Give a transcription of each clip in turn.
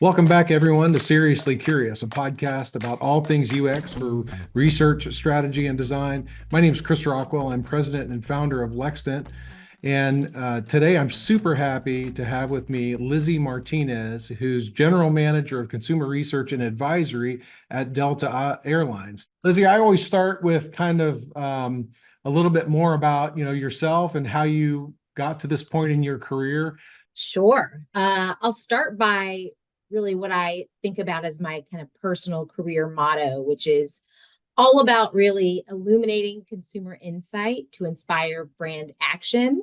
Welcome back, everyone, to Seriously Curious, a podcast about all things UX for research, strategy, and design. My name is Chris Rockwell. I'm president and founder of Lextant. And today I'm super happy to have with me Lizzy Martinez, who's general manager of consumer research and advisory at Delta Airlines. Lizzy, I always start with kind of a little bit more about, yourself and how you got to this point in your career. Sure. I'll start by really what I think about as my kind of personal career motto, which is all about really illuminating consumer insight to inspire brand action.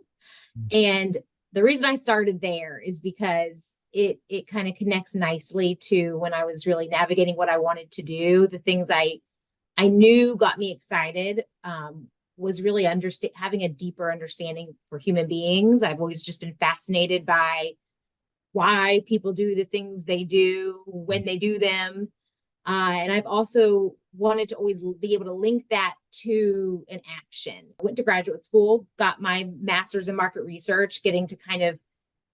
And the reason I started there is because it kind of connects nicely to when I was really navigating what I wanted to do. The things I knew got me excited was really having a deeper understanding for human beings. I've always just been fascinated by why people do the things they do, when they do them. And I've also wanted to always be able to link that to an action. I went to graduate school, got my master's in market research, getting to kind of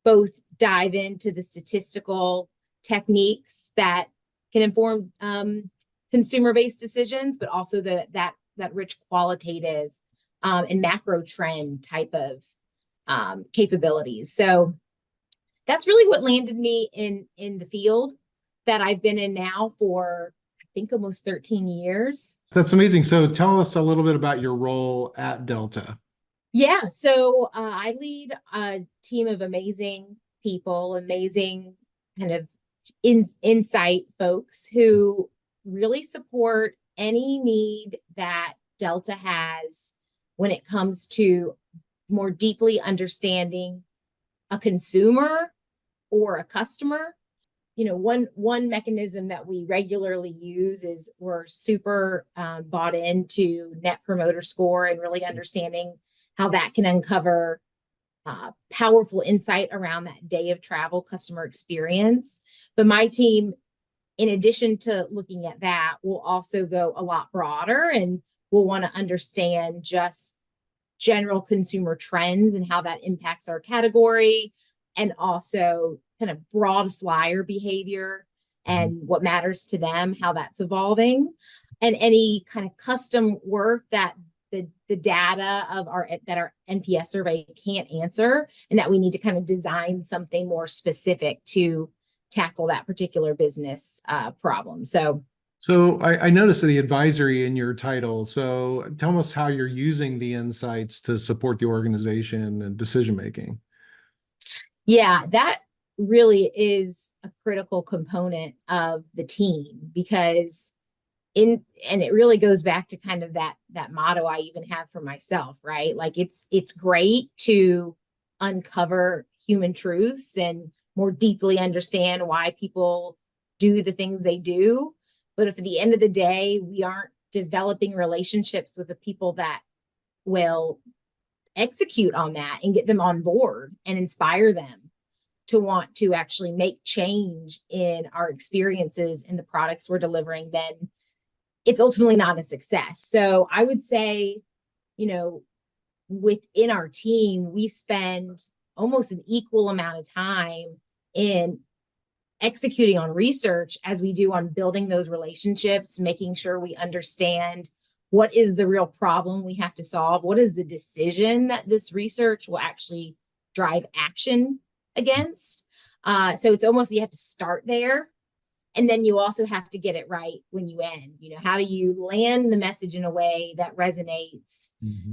both dive into the statistical techniques that can inform consumer-based decisions, but also that rich qualitative and macro trend type of capabilities. So that's really what landed me in the field that I've been in now for, I think, almost 13 years. That's amazing. So tell us a little bit about your role at Delta. Yeah, so I lead a team of amazing people, amazing kind of insight folks who really support any need that Delta has when it comes to more deeply understanding a consumer or a customer. One mechanism that we regularly use is we're super bought into Net Promoter Score and really understanding how that can uncover powerful insight around that day of travel customer experience. But my team, in addition to looking at that, will also go a lot broader and we'll want to understand just general consumer trends and how that impacts our category, and also kind of broad flyer behavior and what matters to them, how that's evolving, and any kind of custom work that the data of our NPS survey can't answer, and that we need to kind of design something more specific to tackle that particular business problem. So I noticed the advisory in your title. So tell us how you're using the insights to support the organization and decision making. Yeah, that really is a critical component of the team, because and it really goes back to kind of that motto I even have for myself, right? Like it's great to uncover human truths and more deeply understand why people do the things they do. But if at the end of the day, we aren't developing relationships with the people that will execute on that and get them on board and inspire them to want to actually make change in our experiences in the products we're delivering, then it's ultimately not a success. So I would say, within our team, we spend almost an equal amount of time in executing on research as we do on building those relationships, making sure we understand what is the real problem we have to solve, what is the decision that this research will actually drive action against. So it's almost, you have to start there, and then you also have to get it right when you end. How do you land the message in a way that resonates,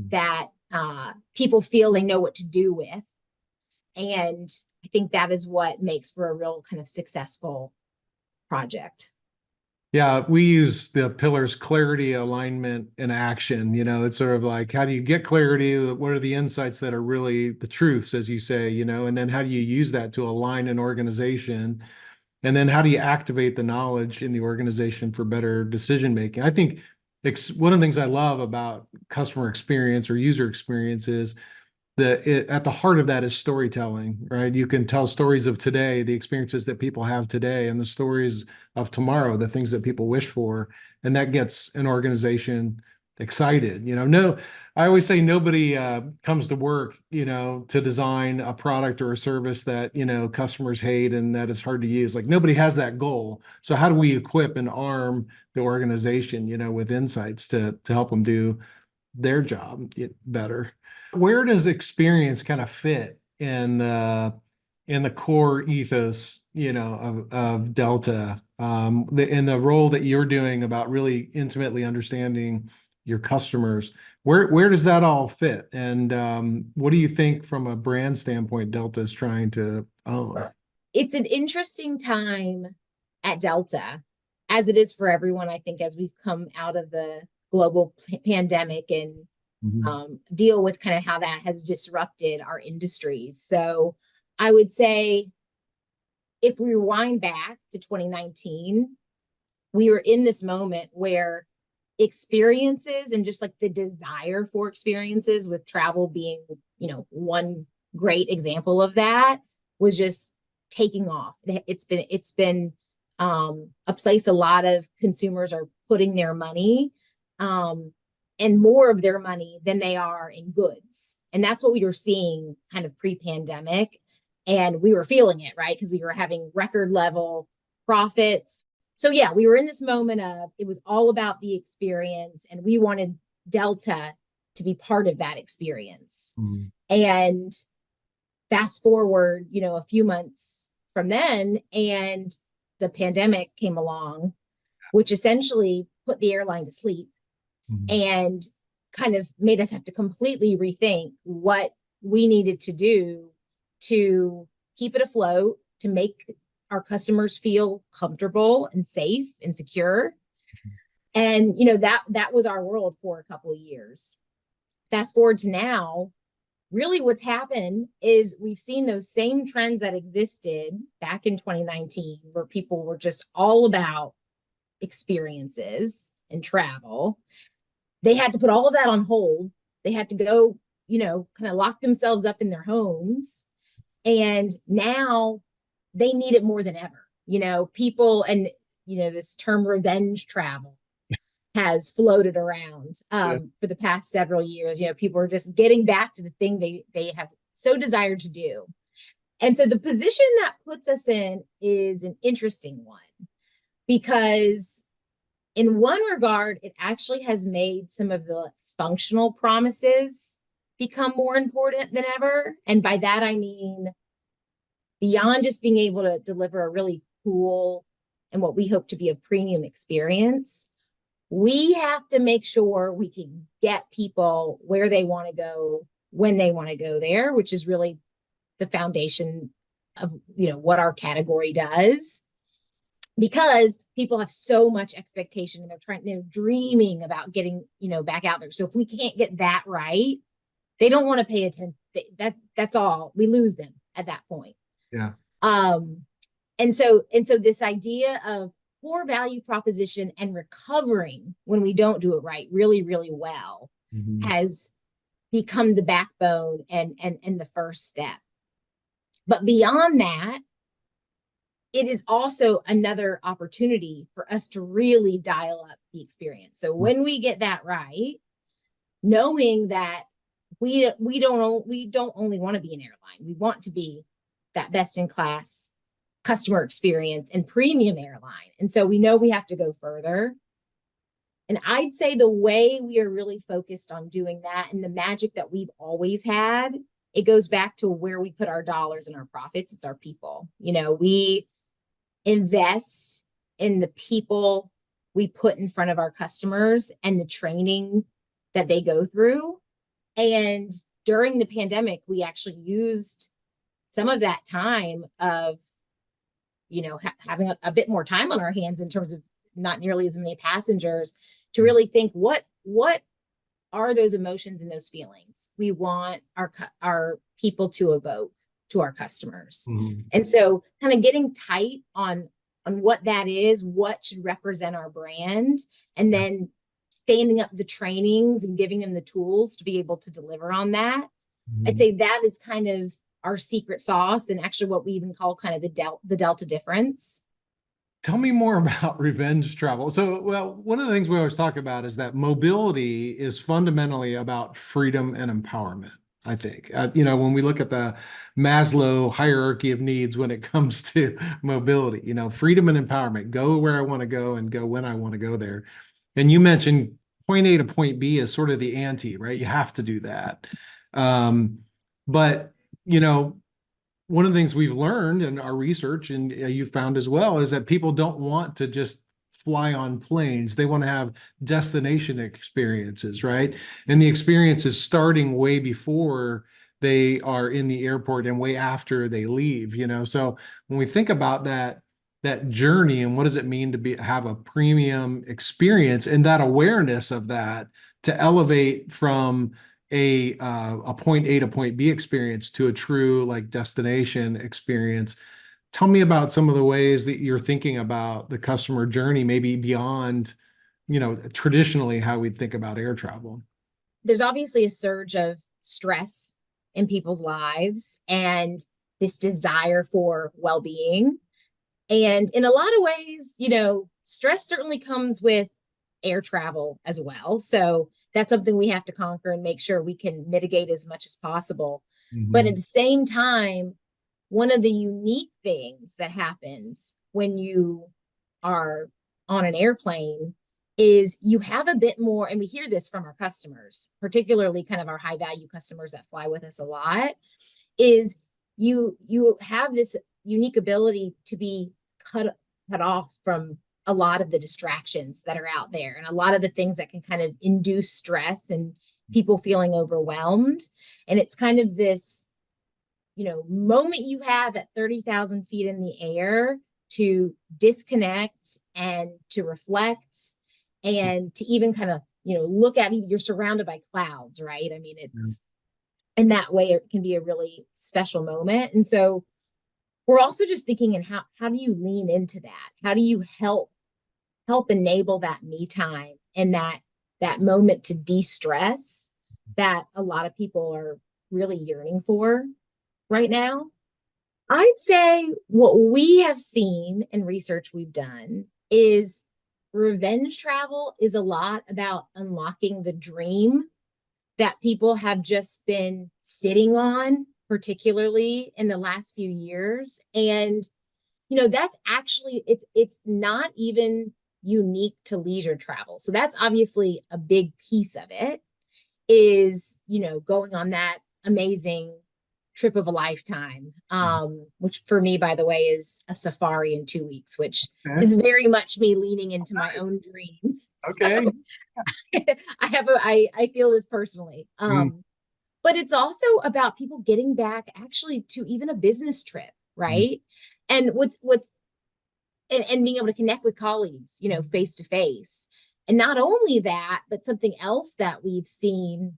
that people feel they know what to do with? And I think that is what makes for a real kind of successful project. Yeah, we use the pillars: clarity, alignment, and action. It's sort of like, how do you get clarity? What are the insights that are really the truths, as you say, and then how do you use that to align an organization? And then how do you activate the knowledge in the organization for better decision making? I think one of the things I love about customer experience or user experience is at the heart of that is storytelling, right? You can tell stories of today, the experiences that people have today, and the stories of tomorrow, the things that people wish for. And that gets an organization excited. No, I always say nobody comes to work, to design a product or a service that, customers hate and that is hard to use. Like nobody has that goal. So how do we equip and arm the organization, with insights to help them do their job better? Where does experience kind of fit in the core ethos, of Delta, in the role that you're doing about really intimately understanding your customers? Where does that all fit? And what do you think from a brand standpoint Delta is trying to own? It's an interesting time at Delta, as it is for everyone, I think, as we've come out of the global pandemic and Mhm. deal with kind of how that has disrupted our industries. So I would say if we rewind back to 2019, we were in this moment where experiences and just like the desire for experiences, with travel being, one great example of that, was just taking off. It's been a place a lot of consumers are putting their money, and more of their money than they are in goods. And that's what we were seeing kind of pre-pandemic. And we were feeling it, right? Because we were having record level profits. So yeah, we were in this moment of, it was all about the experience, and we wanted Delta to be part of that experience. Mhm. And fast forward, a few months from then, and the pandemic came along, which essentially put the airline to sleep Mhm. and kind of made us have to completely rethink what we needed to do to keep it afloat, to make our customers feel comfortable and safe and secure. And that was our world for a couple of years. Fast forward to now, really what's happened is we've seen those same trends that existed back in 2019, where people were just all about experiences and travel. They had to put all of that on hold. They had to go, kind of lock themselves up in their homes. And now they need it more than ever. People, and, this term revenge travel has floated around Yeah. for the past several years. People are just getting back to the thing they have so desired to do. And so the position that puts us in is an interesting one, because in one regard, it actually has made some of the functional promises become more important than ever. And by that, I mean, beyond just being able to deliver a really cool and what we hope to be a premium experience, we have to make sure we can get people where they want to go when they want to go there, which is really the foundation of what our category does. Because people have so much expectation, and they're dreaming about getting back out there. So if we can't get that right, they don't want to pay attention. That's all. We lose them at that point. Yeah. Um, and so this idea of core value proposition and recovering when we don't do it right really, really well Mhm. has become the backbone and the first step. But beyond that, it is also another opportunity for us to really dial up the experience. So when we get that right, knowing that we don't only want to be an airline, we want to be that best in class customer experience and premium airline. And so we know we have to go further. And I'd say the way we are really focused on doing that, and the magic that we've always had, it goes back to where we put our dollars and our profits. It's our people. We invest in the people we put in front of our customers and the training that they go through. And during the pandemic, we actually used some of that time of, having a bit more time on our hands in terms of not nearly as many passengers, to really think what are those emotions and those feelings we want our people to evoke to our customers. Mhm. And so kind of getting tight on what that is, what should represent our brand, and then standing up the trainings and giving them the tools to be able to deliver on that. I'd Mhm. say that is kind of our secret sauce, and actually what we even call kind of the Delta difference. Tell me more about revenge travel. So, well, one of the things we always talk about is that mobility is fundamentally about freedom and empowerment. I think, when we look at the Maslow hierarchy of needs when it comes to mobility, freedom and empowerment, go where I want to go and go when I want to go there. And you mentioned point A to point B is sort of the ante, right? You have to do that. But, you know, one of the things we've learned in our research, and you found as well, is that people don't want to just fly on planes. They want to have destination experiences, right? And the experience is starting way before they are in the airport and way after they leave, So when we think about that journey and what does it mean to have a premium experience and that awareness of that to elevate from a point A to point B experience to a true like destination experience. Tell me about some of the ways that you're thinking about the customer journey, maybe beyond, traditionally how we think about air travel. There's obviously a surge of stress in people's lives and this desire for well-being. And in a lot of ways, stress certainly comes with air travel as well. So that's something we have to conquer and make sure we can mitigate as much as possible. But at Mhm. the same time, one of the unique things that happens when you are on an airplane is you have a bit more, and we hear this from our customers, particularly kind of our high value customers that fly with us a lot, is you have this unique ability to be cut off from a lot of the distractions that are out there and a lot of the things that can kind of induce stress and people feeling overwhelmed. And it's kind of this, moment you have at 30,000 feet in the air to disconnect and to reflect and to even kind of, look at you're surrounded by clouds, right? I mean, Yeah. it's in that way, it can be a really special moment. And so we're also just thinking, and how do you lean into that? How do you help enable that me time and that moment to de-stress that a lot of people are really yearning for right now? I'd say what we have seen in research we've done is revenge travel is a lot about unlocking the dream that people have just been sitting on, particularly in the last few years. And, that's actually, it's not even unique to leisure travel. So that's obviously a big piece of it is, going on that amazing trip of a lifetime, which for me, by the way, is a safari in 2 weeks, which Okay. is very much me leaning into my Nice. own dreams. Okay. So I feel this personally. Mm, But it's also about people getting back actually to even a business trip, mm, right? And and being able to connect with colleagues, face to face. And not only that, but something else that we've seen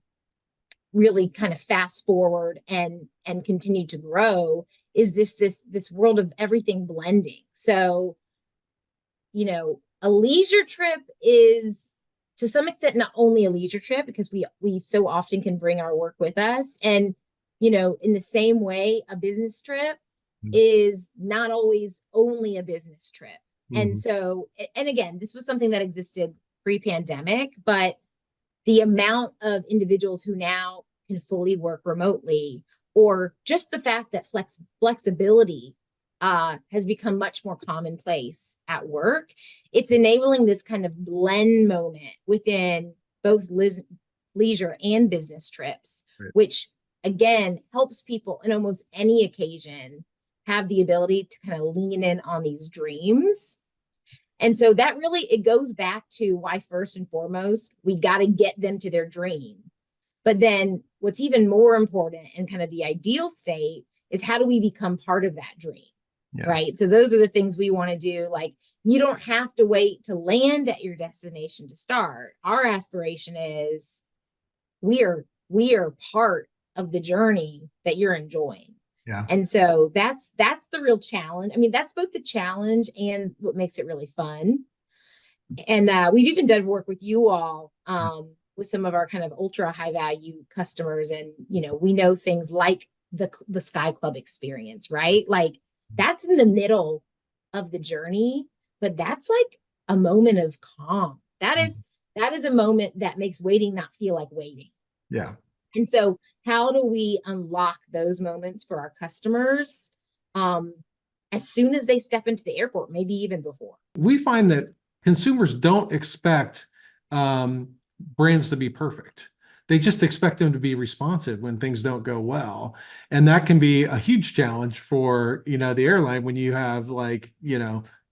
really kind of fast forward and continue to grow is this world of everything blending. So, a leisure trip is to some extent not only a leisure trip because we so often can bring our work with us, and in the same way a business trip mm, is not always only a business trip. And mhm. so, and again, this was something that existed pre-pandemic, but the amount of individuals who now can fully work remotely, or just the fact that flexibility has become much more commonplace at work, it's enabling this kind of blend moment within both leisure and business trips, Right. which again helps people in almost any occasion have the ability to kind of lean in on these dreams. And so that really, it goes back to why first and foremost, we got to get them to their dream. But then what's even more important and kind of the ideal state is how do we become part of that dream? Yeah. Right. So those are the things we want to do. Like you don't have to wait to land at your destination to start. Our aspiration is we are part of the journey that you're enjoying. Yeah. And so that's the real challenge. I mean, that's both the challenge and what makes it really fun. And we've even done work with you all with some of our kind of ultra high value customers, and we know things like the Sky Club experience, right? Like that's in the middle of the journey, but that's like a moment of calm. That is a moment that makes waiting not feel like waiting. Yeah. And so, how do we unlock those moments for our customers as soon as they step into the airport, maybe even before? We find that consumers don't expect brands to be perfect. They just expect them to be responsive when things don't go well. And that can be a huge challenge for, the airline when you have like,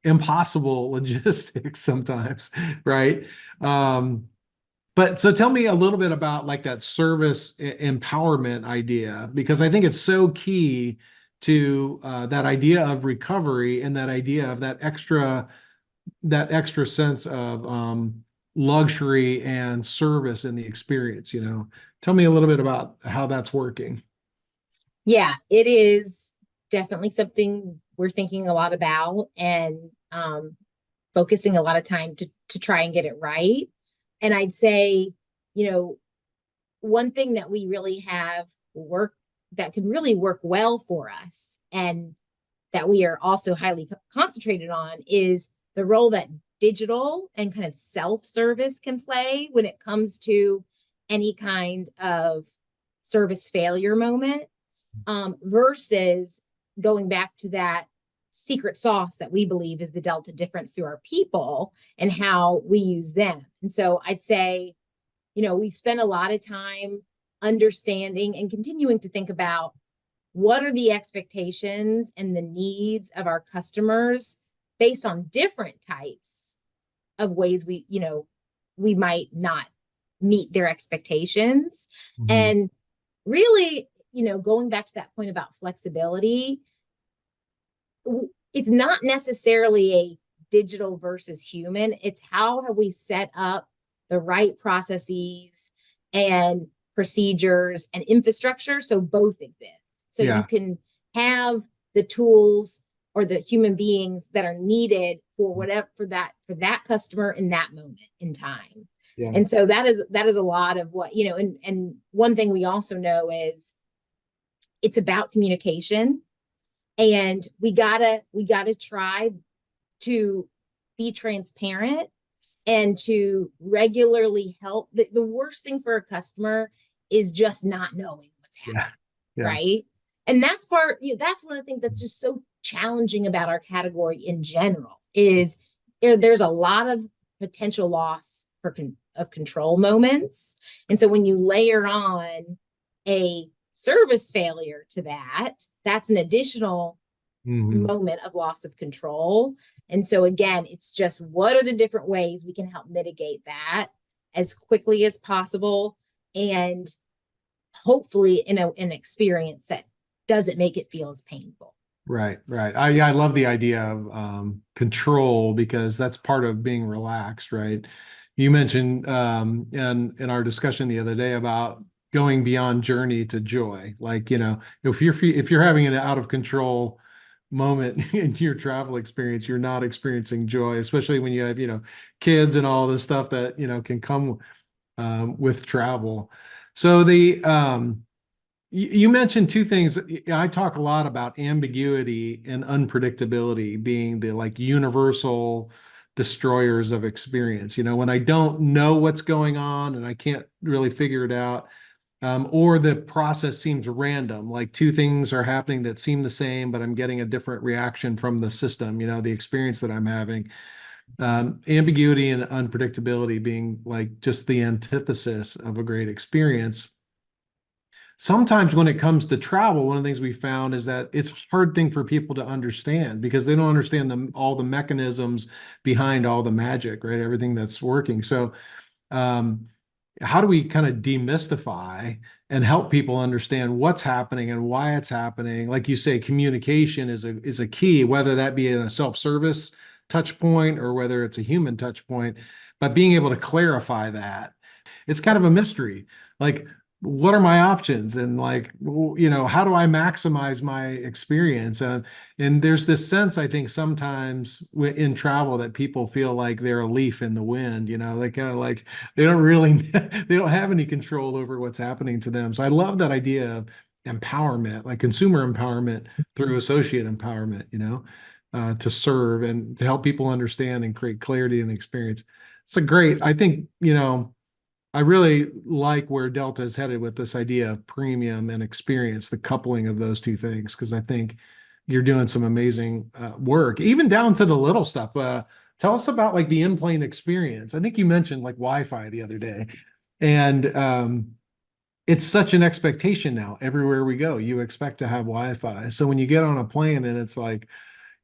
impossible logistics sometimes, right? But so tell me a little bit about like that service empowerment idea, because I think it's so key to that idea of recovery and that idea of that extra sense of luxury and service in the experience. Tell me a little bit about how that's working. Yeah, it is definitely something we're thinking a lot about and focusing a lot of time to try and get it right. And I'd say, you know, one thing that we really have work that can really work well for us and that we are also highly concentrated on is the role that digital and kind of self-service can play when it comes to any kind of service failure moment, versus going back to that secret sauce that we believe is the Delta difference through our people and how we use them. And so I'd say, we've spent a lot of time understanding and continuing to think about what are the expectations and the needs of our customers based on different types of ways we might not meet their expectations. Mhm. And really, going back to that point about flexibility, it's not necessarily a digital versus human. It's how have we set up the right processes and procedures and infrastructure so both exist. So you Yeah. can have the tools or the human beings that are needed for whatever for that customer in that moment in time. Yeah. And so that is a lot of what, and one thing we also know is it's about communication, and we gotta try to be transparent and to regularly help. The worst thing for a customer is just not knowing what's Yeah. happening, Yeah. right? And that's one of the things that's just so challenging about our category in general is there's a lot of potential loss of control moments. And so when you layer on a service failure to that, that's an additional Mhm. moment of loss of control. And so again, it's just what are the different ways we can help mitigate that as quickly as possible, and hopefully in an experience that doesn't make it feel as painful. Right, right. Yeah, I love the idea of control because that's part of being relaxed, right? You mentioned in our discussion the other day about going beyond journey to joy. Like, if you're having an out of control moment in your travel experience, you're not experiencing joy, especially when you have, kids and all this stuff that, can come with travel. So you mentioned two things. I talk a lot about ambiguity and unpredictability being the like universal destroyers of experience. When I don't know what's going on and I can't really figure it out, or the process seems random, like two things are happening that seem the same, but I'm getting a different reaction from the system, the experience that I'm having. Ambiguity and unpredictability being like just the antithesis of a great experience. Sometimes when it comes to travel, one of the things we found is that it's a hard thing for people to understand because they don't understand all the mechanisms behind all the magic, right? Everything that's working. So, um, how do we kind of demystify and help people understand what's happening and why it's happening? Like you say, communication is a key, whether that be in a self-service touch point or whether it's a human touch point, but being able to clarify that it's kind of a mystery. Like, what are my options? And like, how do I maximize my experience? And there's this sense, I think, sometimes in travel that people feel like they're a leaf in the wind, they kind of like they don't really they don't have any control over what's happening to them. So I love that idea of empowerment, like consumer empowerment through associate empowerment. to serve and to help people understand and create clarity in the experience. It's a great, I think, I really like where Delta is headed with this idea of premium and experience, the coupling of those two things, because I think you're doing some amazing work, even down to the little stuff. Tell us about like the in-plane experience. I think you mentioned like Wi-Fi the other day, and it's such an expectation now. Everywhere we go, you expect to have Wi-Fi. So when you get on a plane and it's like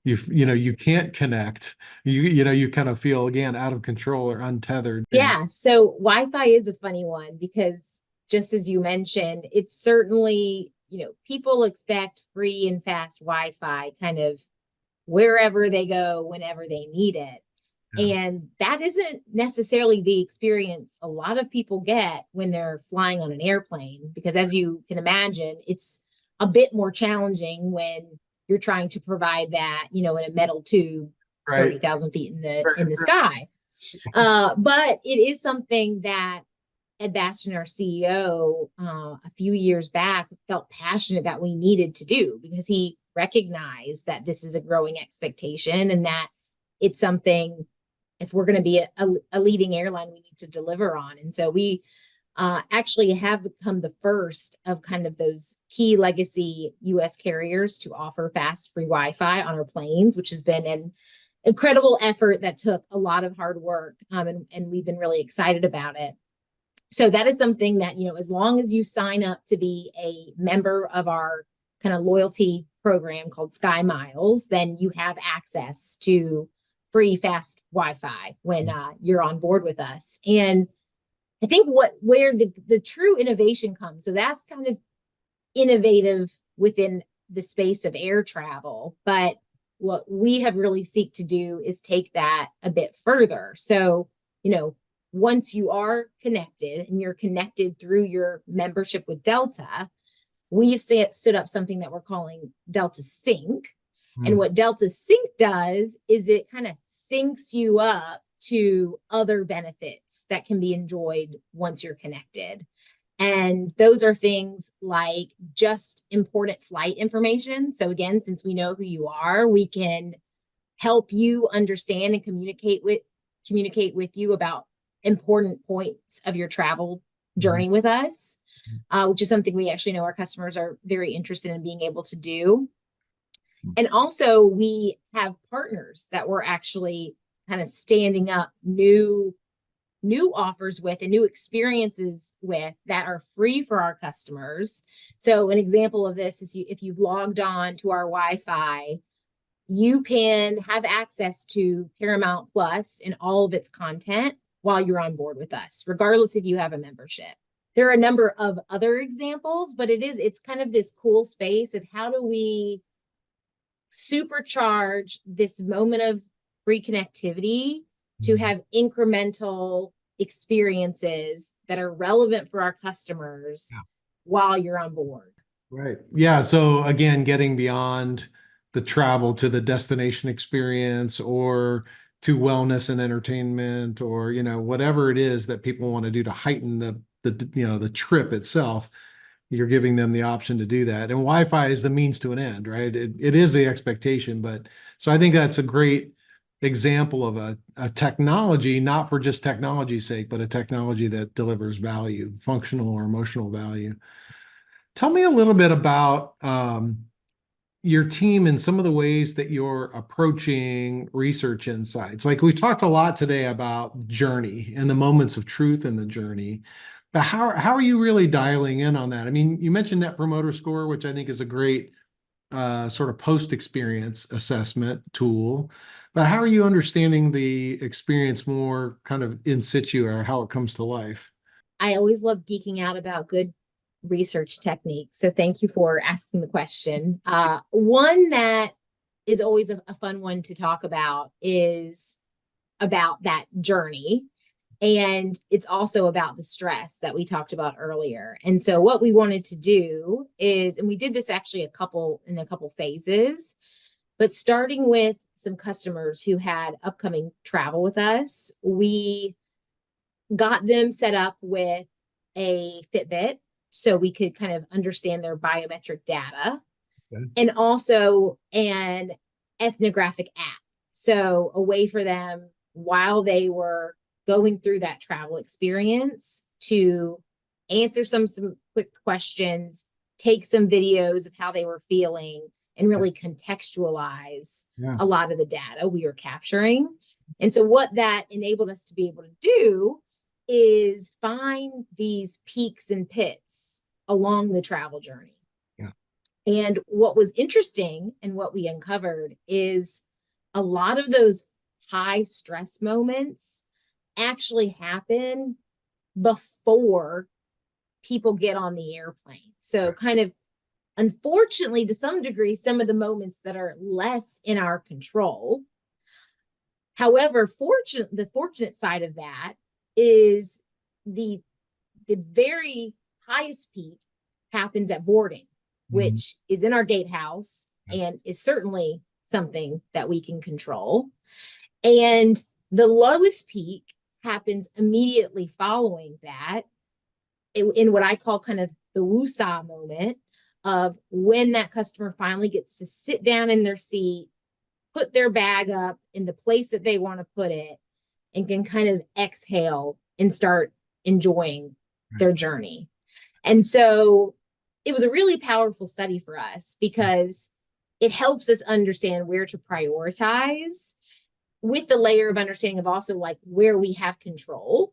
you can't connect, you kind of feel again out of control or untethered. Yeah, so Wi-Fi is a funny one because just as you mentioned, it's certainly, people expect free and fast Wi-Fi kind of wherever they go, whenever they need it. Yeah. And that isn't necessarily the experience a lot of people get when they're flying on an airplane, because as you can imagine, it's a bit more challenging when you're trying to provide that, in a metal tube Right. 30,000 feet in the sky. But it is something that Ed Bastian, our CEO, a few years back, felt passionate that we needed to do, because he recognized that this is a growing expectation and that it's something, if we're going to be a leading airline, we need to deliver on. And so we actually have become the first of kind of those key legacy US carriers to offer fast free Wi-Fi on our planes, which has been an incredible effort that took a lot of hard work. And we've been really excited about it. So that is something that, as long as you sign up to be a member of our kind of loyalty program called Sky Miles, then you have access to free fast Wi-Fi when you're on board with us. And I think where the true innovation comes, so that's kind of innovative within the space of air travel, but what we have really seek to do is take that a bit further. So, once you are connected and you're connected through your membership with Delta, we stood up something that we're calling Delta Sync. And what Delta Sync does is it kind of syncs you up to other benefits that can be enjoyed once you're connected. And those are things like just important flight information. So again, since we know who you are, we can help you understand and communicate with you about important points of your travel journey with us, which is something we actually know our customers are very interested in being able to do. And also we have partners that we're actually kind of standing up new offers with and new experiences with that are free for our customers. So an example of this is if you've logged on to our Wi-Fi, you can have access to Paramount Plus and all of its content while you're on board with us, regardless if you have a membership. There are a number of other examples, but it's kind of this cool space of how do we supercharge this moment of free connectivity to have incremental experiences that are relevant for our customers while you're on board. Right. Yeah. So again, getting beyond the travel to the destination experience or to wellness and entertainment or, whatever it is that people want to do to heighten the trip itself, you're giving them the option to do that. And Wi-Fi is the means to an end, right? It is the expectation, but so I think that's a great example of a technology, not for just technology's sake, but a technology that delivers value, functional or emotional value. Tell me a little bit about your team and some of the ways that you're approaching research insights. Like we've talked a lot today about journey and the moments of truth in the journey, but how are you really dialing in on that? I mean, you mentioned Net Promoter Score, which I think is a great sort of post-experience assessment tool, but how are you understanding the experience more kind of in situ or how it comes to life? I always love geeking out about good research techniques. So thank you for asking the question. One that is always a fun one to talk about is about that journey. And it's also about the stress that we talked about earlier. And so what we wanted to do is, and we did this actually in a couple phases, but starting with some customers who had upcoming travel with us, we got them set up with a Fitbit so we could kind of understand their biometric data. Okay. And also, and ethnographic app. So a way for them while they were going through that travel experience to answer some quick questions, take some videos of how they were feeling, and really contextualize Yeah. a lot of the data we were capturing. And so what that enabled us to be able to do is find these peaks and pits along the travel journey. Yeah. And what was interesting and what we uncovered is a lot of those high stress moments actually happen before people get on the airplane. So kind of unfortunately, to some degree, some of the moments that are less in our control. However, the fortunate side of that is the very highest peak happens at boarding, which is in our gatehouse and is certainly something that we can control. And the lowest peak happens immediately following that in what I call kind of the woosah moment of when that customer finally gets to sit down in their seat, put their bag up in the place that they want to put it, and can kind of exhale and start enjoying their journey. And so it was a really powerful study for us because it helps us understand where to prioritize with the layer of understanding of also like where we have control.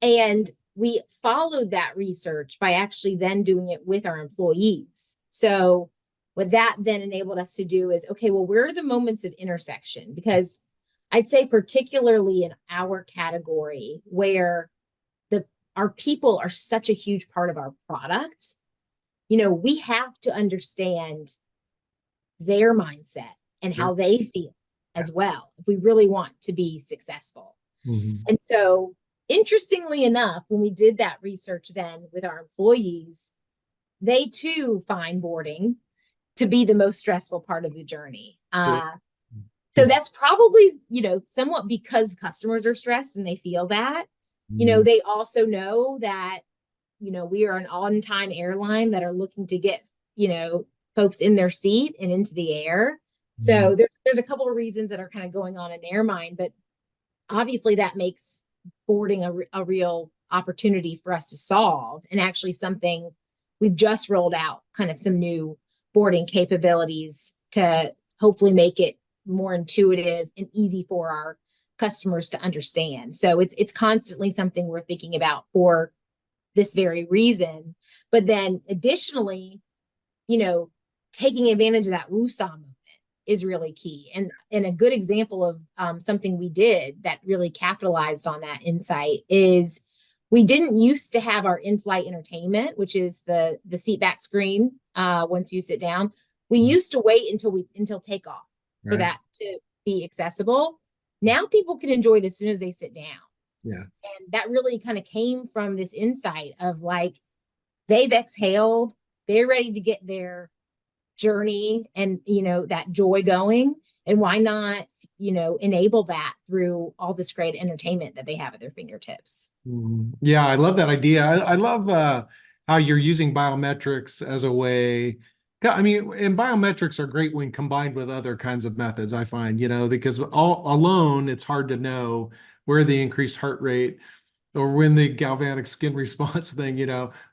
And we followed that research by actually then doing it with our employees. So what that then enabled us to do is, okay, well, where are the moments of intersection? Because I'd say particularly in our category where our people are such a huge part of our product, we have to understand their mindset and how they feel as well if we really want to be successful. And so interestingly enough, when we did that research then with our employees, they too find boarding to be the most stressful part of the journey. So that's probably, somewhat because customers are stressed and they feel that. They also know that, we are an on-time airline that are looking to get, folks in their seat and into the air. So there's a couple of reasons that are kind of going on in their mind, but obviously that makes boarding a real opportunity for us to solve, and actually something we've just rolled out kind of some new boarding capabilities to hopefully make it more intuitive and easy for our customers to understand. So it's constantly something we're thinking about for this very reason. But then additionally, taking advantage of that woosah moment is really key. And a good example of something we did that really capitalized on that insight is we didn't used to have our in-flight entertainment, which is the seat back screen once you sit down. We used to wait until takeoff for that to be accessible. Now people can enjoy it as soon as they sit down. Yeah. And that really kind of came from this insight of like, they've exhaled, they're ready to get their journey and, that joy going. And why not, enable that through all this great entertainment that they have at their fingertips. Yeah, I love that idea. I love how you're using biometrics as a way. I mean, and biometrics are great when combined with other kinds of methods, I find, because all alone, it's hard to know where the increased heart rate or when the galvanic skin response thing,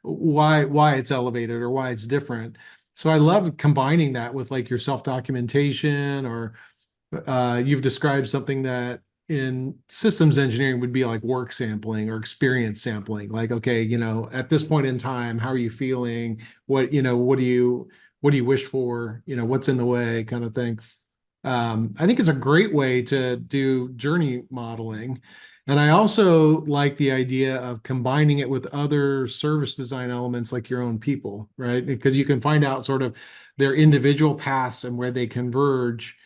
why it's elevated or why it's different. So I love combining that with like your self-documentation, or you've described something that in systems engineering would be like work sampling or experience sampling. Like, okay, at this point in time, how are you feeling? What do you wish for? What's in the way, kind of thing. I think it's a great way to do journey modeling. And I also like the idea of combining it with other service design elements like your own people, right? Because you can find out sort of their individual paths and where they converge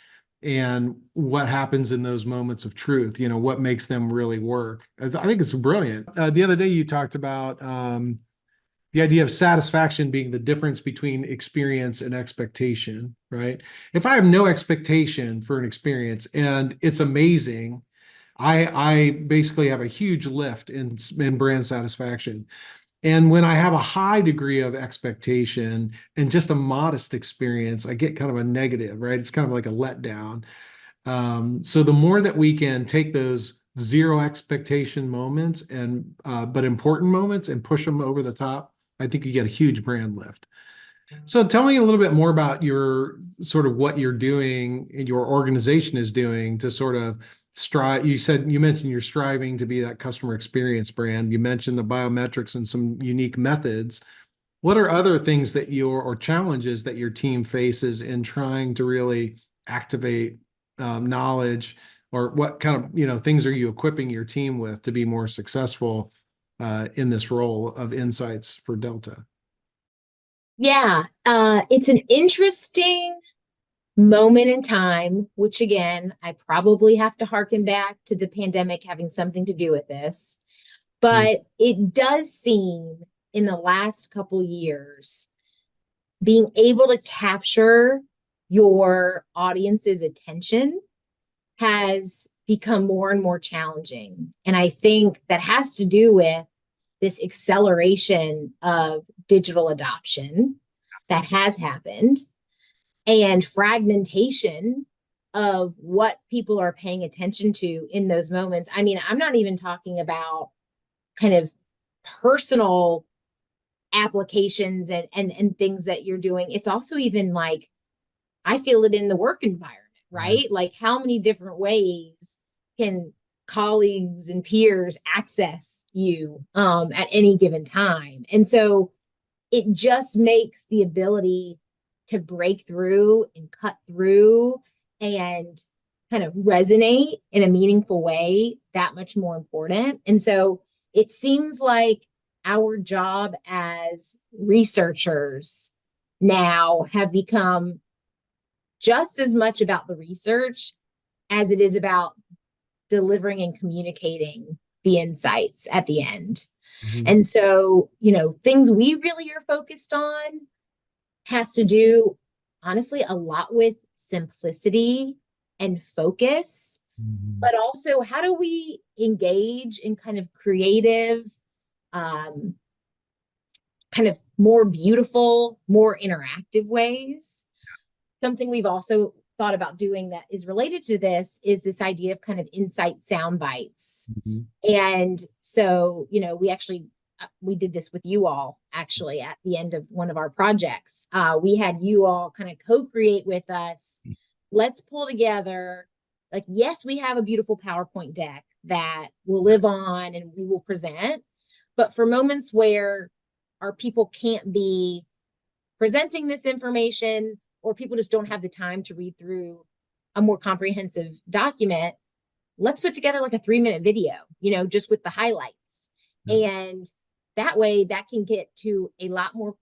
and what happens in those moments of truth, what makes them really work. I think it's brilliant. The other day you talked about the idea of satisfaction being the difference between experience and expectation, right? If I have no expectation for an experience and it's amazing, I basically have a huge lift in brand satisfaction. And when I have a high degree of expectation and just a modest experience, I get kind of a negative, right? It's kind of like a letdown. So the more that we can take those zero expectation moments and but important moments and push them over the top, I think you get a huge brand lift. So tell me a little bit more about your sort of what you're doing and your organization is doing to sort of strive. You mentioned you're striving to be that customer experience brand. You mentioned the biometrics and some unique methods. What are other things that or challenges that your team faces in trying to really activate knowledge, or what kind of, things are you equipping your team with to be more successful in this role of insights for Delta? Yeah, it's an interesting moment in time, which again, I probably have to harken back to the pandemic having something to do with this. But it does seem in the last couple years, being able to capture your audience's attention has become more and more challenging. And I think that has to do with this acceleration of digital adoption that has happened and fragmentation of what people are paying attention to in those moments. I mean, I'm not even talking about kind of personal applications and things that you're doing. It's also even like I feel it in the work environment, Right. right? Like how many different ways can colleagues and peers access you at any given time? And so it just makes the ability to break through and cut through and kind of resonate in a meaningful way that much more important. And so it seems like our job as researchers now have become just as much about the research as it is about delivering and communicating the insights at the end. Mhm. And so, things we really are focused on has to do, honestly, a lot with simplicity and focus, Mhm. but also how do we engage in kind of creative, um, kind of more beautiful, more interactive ways. Something we've also thought about doing that is related to this is this idea of kind of insight sound bites. Mhm. And so, we did this with you all actually at the end of one of our projects. We had you all kind of co-create with us. Let's pull together, like, yes, we have a beautiful PowerPoint deck that will live on and we will present, but for moments where our people can't be presenting this information or people just don't have the time to read through a more comprehensive document, let's put together like a 3-minute video, just with the highlights. Yeah. And that way that can get to a lot more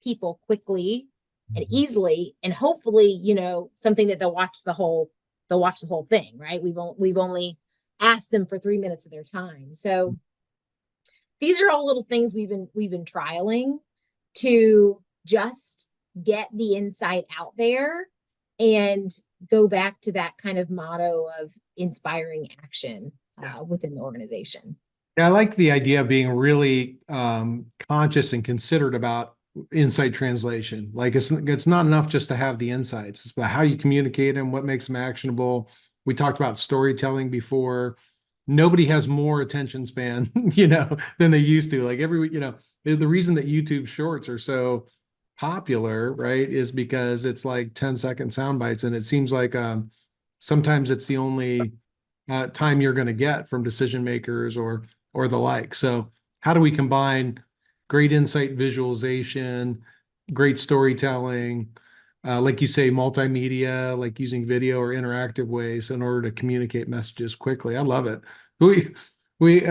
people quickly and Mhm. easily, and hopefully, something that they'll watch the whole thing, right? We've only asked them for 3 minutes of their time. So these are all little things we've been trialing to just get the insight out there and go back to that kind of motto of inspiring action Yeah. within the organization. Yeah, I like the idea of being really conscious and considerate about insight translation. Like it's not enough just to have the insights. It's about how you communicate them, what makes them actionable. We talked about storytelling before. Nobody has more attention span, than they used to. Like the reason that YouTube Shorts are so popular, right, is because it's like 10-second sound bites, and it seems like sometimes it's the only time you're going to get from decision makers or the like. So how do we combine great insight visualization, great storytelling, like you say, multimedia, like using video or interactive ways in order to communicate messages quickly? I love it. We we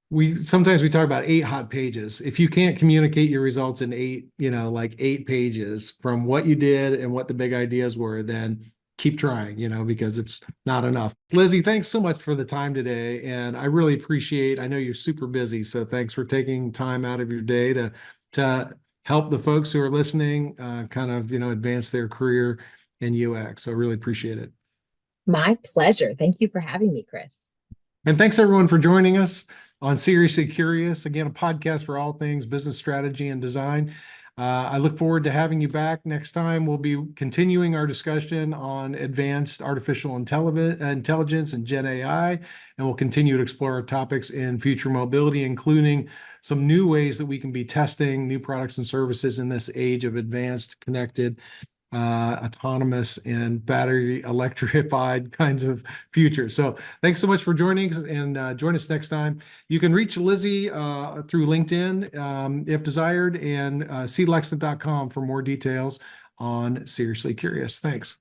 we sometimes we talk about 8 hot pages. If you can't communicate your results in eight, like 8 pages from what you did and what the big ideas were, then keep trying, because it's not enough. Lizzy, thanks so much for the time today. And I really appreciate, I know you're super busy, so thanks for taking time out of your day to help the folks who are listening kind of, advance their career in UX. So really appreciate it. My pleasure. Thank you for having me, Chris. And thanks everyone for joining us. on Seriously Curious, again, a podcast for all things business strategy and design. I look forward to having you back next time. We'll be continuing our discussion on advanced artificial intelligence and Gen AI, and we'll continue to explore our topics in future mobility, including some new ways that we can be testing new products and services in this age of advanced, connected, autonomous, and battery electrified kinds of future. So thanks so much for joining us, and join us next time. You can reach Lizzy through LinkedIn if desired, and see lextant.com for more details on Seriously Curious. Thanks.